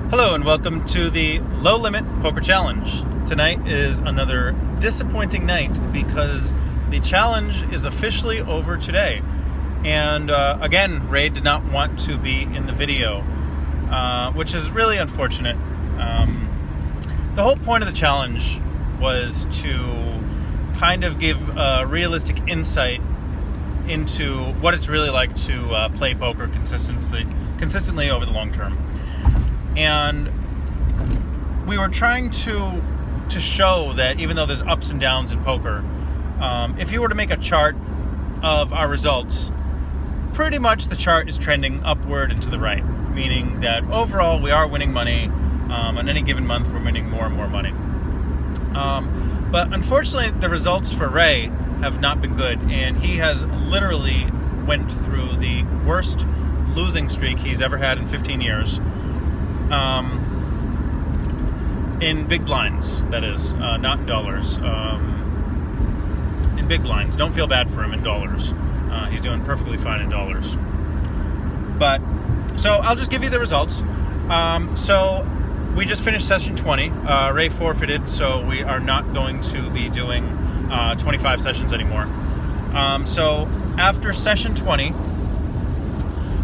Hello and welcome to the Low Limit Poker Challenge. Tonight is another disappointing night because the challenge is officially over today. And again, Ray did not want to be in the video, which is really unfortunate. The whole point of the challenge was to kind of give a realistic insight into what it's really like to play poker consistently over the long term. And we were trying to show that even though there's ups and downs in poker, if you were to make a chart of our results, pretty much the chart is trending upward and to the right, meaning that overall we are winning money. On any given month, we're winning more and more money. But unfortunately, the results for Ray have not been good, and he has literally went through the worst losing streak he's ever had in 15 years. In big blinds, that is, not in dollars. In big blinds. Don't feel bad for him in dollars. He's doing perfectly fine in dollars. But, so I'll just give you the results. So we just finished session 20. Ray forfeited, so we are not going to be doing 25 sessions anymore. So after session 20,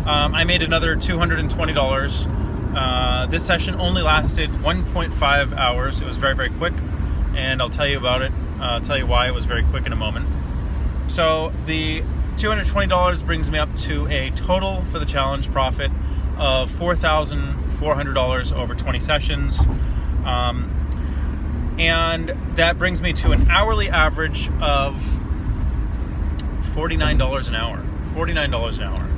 I made another $220. This session only lasted 1.5 hours. It was very, very quick, and I'll tell you about it. I'll tell you why it was very quick in a moment. So the $220 brings me up to a total for the challenge profit of $4,400 over 20 sessions. And that brings me to an hourly average of $49 an hour. $49 an hour.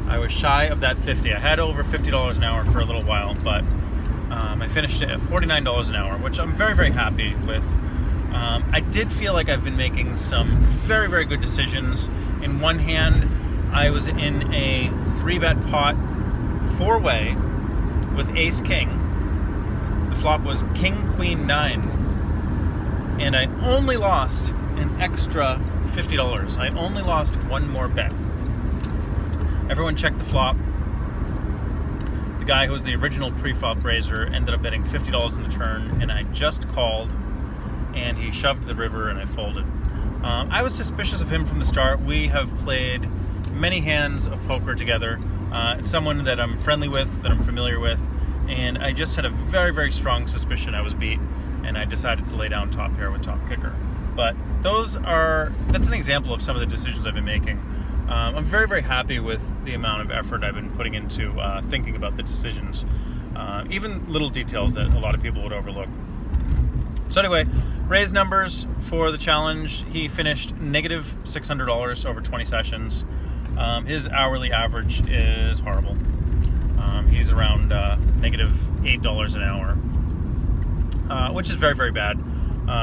I was shy of that 50. I had over $50 an hour for a little while, but I finished it at $49 an hour, which I'm very, very happy with. I did feel like I've been making some very, very good decisions. In one hand, I was in a 3-bet pot 4-way with ace-king. The flop was king-queen-9, and I only lost an extra $50. I only lost one more bet. Everyone checked the flop. The guy who was the original pre-flop raiser ended up betting $50 in the turn, and I just called, and he shoved the river, and I folded. I was suspicious of him from the start. We have played many hands of poker together. It's someone that I'm friendly with, that I'm familiar with, and I just had a very, very strong suspicion I was beat, and I decided to lay down top pair with top kicker. But that's an example of some of the decisions I've been making. I'm very, very happy with the amount of effort I've been putting into thinking about the decisions, even little details that a lot of people would overlook. So anyway, Ray's numbers for the challenge, he finished negative $600 over 20 sessions. His hourly average is horrible. He's around negative $8 an hour, which is very, very bad,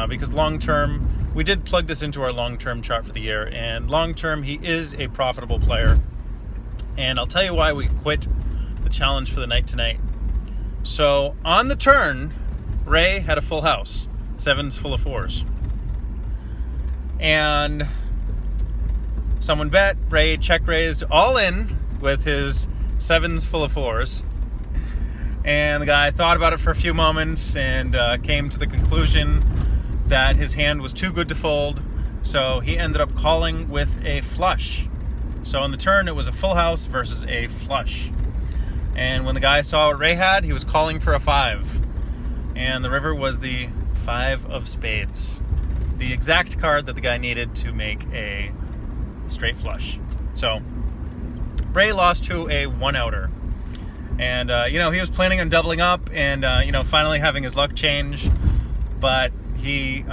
because long-term, we did plug this into our long-term chart for the year, and long-term, he is a profitable player. And I'll tell you why we quit the challenge for the night tonight. So on the turn, Ray had a full house, 7s full of 4s. And someone bet, Ray check-raised all in with his 7s full of 4s. And the guy thought about it for a few moments and came to the conclusion that his hand was too good to fold, so he ended up calling with a flush. So on the turn, it was a full house versus a flush. And when the guy saw what Ray had, he was calling for a 5. And the river was the 5 of spades, the exact card that the guy needed to make a straight flush. So Ray lost to a 1-outer. And, he was planning on doubling up and, finally having his luck change. But he's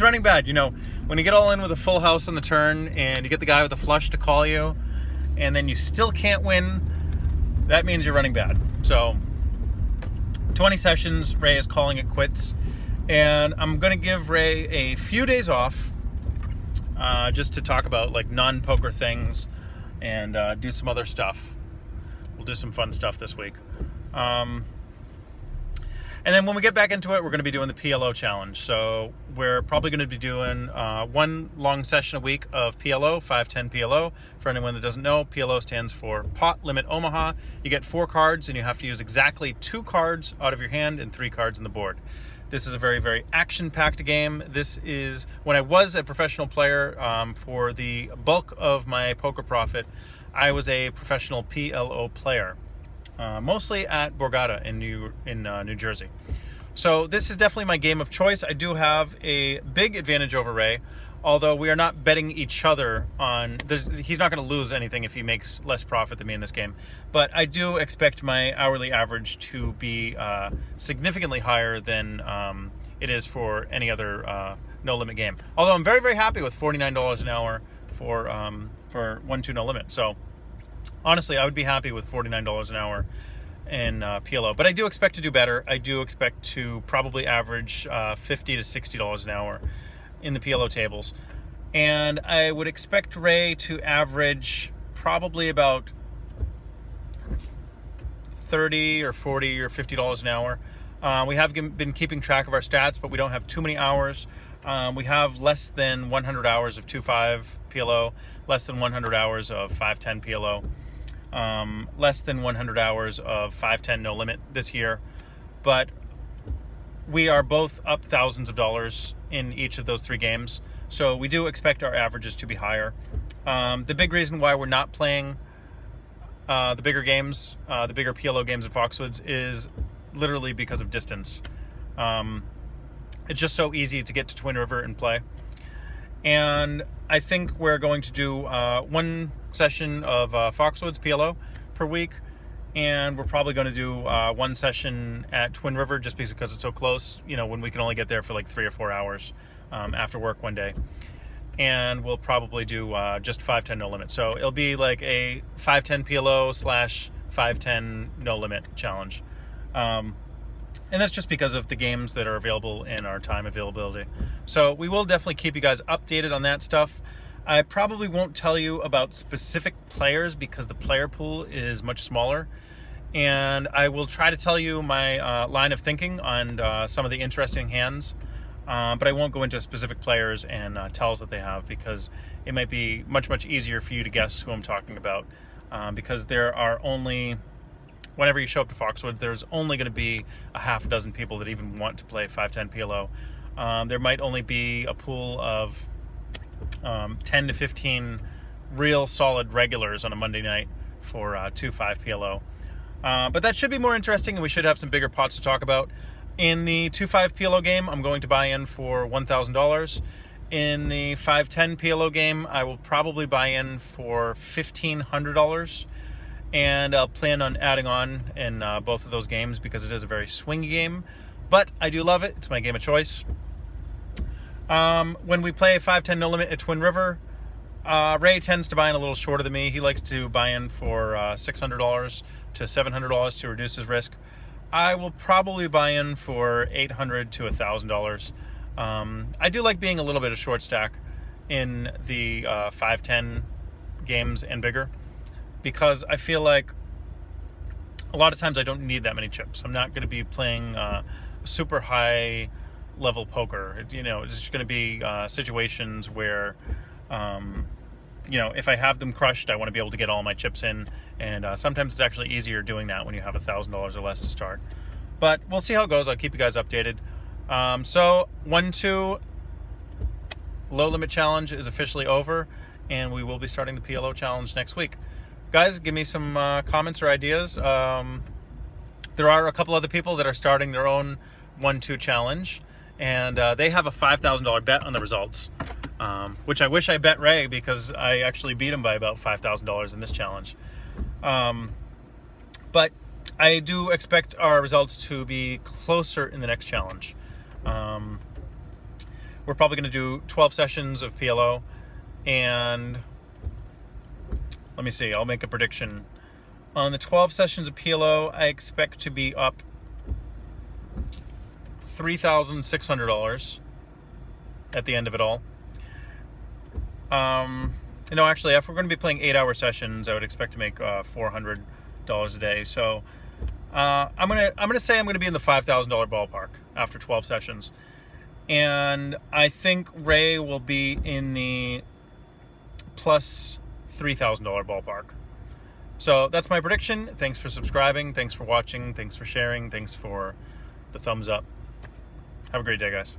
running bad. When you get all in with a full house on the turn and you get the guy with a flush to call you and then you still can't win, that means you're running bad. So 20 sessions, Ray is calling it quits. And I'm going to give Ray a few days off just to talk about like non-poker things and do some other stuff. We'll do some fun stuff this week. And then when we get back into it, we're going to be doing the PLO challenge. So we're probably going to be doing one long session a week of PLO, 510 PLO. For anyone that doesn't know, PLO stands for Pot Limit Omaha. You get 4 cards and you have to use exactly 2 cards out of your hand and 3 cards on the board. This is a very, very action-packed game. This is, when I was a professional player, for the bulk of my poker profit, I was a professional PLO player. Mostly at Borgata in New Jersey. So this is definitely my game of choice. I do have a big advantage over Ray, although we are not betting each other on this. He's not going to lose anything if he makes less profit than me in this game. But I do expect my hourly average to be significantly higher than it is for any other no limit game. Although I'm very, very happy with $49 an hour for 1-2 no limit. So honestly, I would be happy with $49 an hour in PLO. But I do expect to do better. I do expect to probably average $50 to $60 an hour in the PLO tables. And I would expect Ray to average probably about $30 or $40 or $50 an hour. We have been keeping track of our stats, but we don't have too many hours. We have less than 100 hours of 2-5 PLO, less than 100 hours of 5-10 PLO, less than 100 hours of 5-10 no limit this year. But we are both up thousands of dollars in each of those 3 games. So we do expect our averages to be higher. The big reason why we're not playing the bigger games, the bigger PLO games at Foxwoods, is literally because of distance. It's just so easy to get to Twin River and play. And I think we're going to do 1 session of Foxwoods PLO per week, and we're probably going to do 1 session at Twin River just because it's so close, you know, when we can only get there for like 3 or 4 hours after work one day. And we'll probably do just 5-10 no limit. So it'll be like a 5-10 PLO / 5-10 no limit challenge. And that's just because of the games that are available and our time availability. So we will definitely keep you guys updated on that stuff. I probably won't tell you about specific players because the player pool is much smaller. And I will try to tell you my line of thinking on some of the interesting hands. But I won't go into specific players and tells that they have, because it might be much, much easier for you to guess who I'm talking about. Because there are only... Whenever you show up to Foxwoods, there's only going to be a half dozen people that even want to play 5-10 PLO. There might only be a pool of 10 to 15 real solid regulars on a Monday night for 2-5 PLO. But that should be more interesting, and we should have some bigger pots to talk about. In the 2-5 PLO game, I'm going to buy in for $1,000. In the 5-10 PLO game, I will probably buy in for $1,500. And I'll plan on adding on in both of those games because it is a very swingy game. But I do love it. It's my game of choice. When we play 5-10 no limit at Twin River, Ray tends to buy in a little shorter than me. He likes to buy in for $600 to $700 to reduce his risk. I will probably buy in for $800 to $1,000. I do like being a little bit of short stack in the 5-10 games and bigger, because I feel like a lot of times I don't need that many chips. I'm not going to be playing super high level poker. You know, it's just going to be situations where, you know, if I have them crushed, I want to be able to get all my chips in. And sometimes it's actually easier doing that when you have $1,000 or less to start. But we'll see how it goes. I'll keep you guys updated. So 1-2 low limit challenge is officially over, and we will be starting the PLO challenge next week. Guys, give me some comments or ideas. There are a couple other people that are starting their own 1-2 challenge, and they have a $5,000 bet on the results, which I wish I bet Ray, because I actually beat him by about $5,000 in this challenge. But I do expect our results to be closer in the next challenge. We're probably going to do 12 sessions of PLO, and let me see, I'll make a prediction. On the 12 sessions of PLO, I expect to be up $3,600 at the end of it all. No, actually, if we're going to be playing 8-hour sessions, I would expect to make $400 a day. So I'm gonna say I'm gonna be in the $5,000 ballpark after 12 sessions, and I think Ray will be in the plus $3,000 ballpark. So that's my prediction. Thanks for subscribing. Thanks for watching. Thanks for sharing. Thanks for the thumbs up. Have a great day, guys.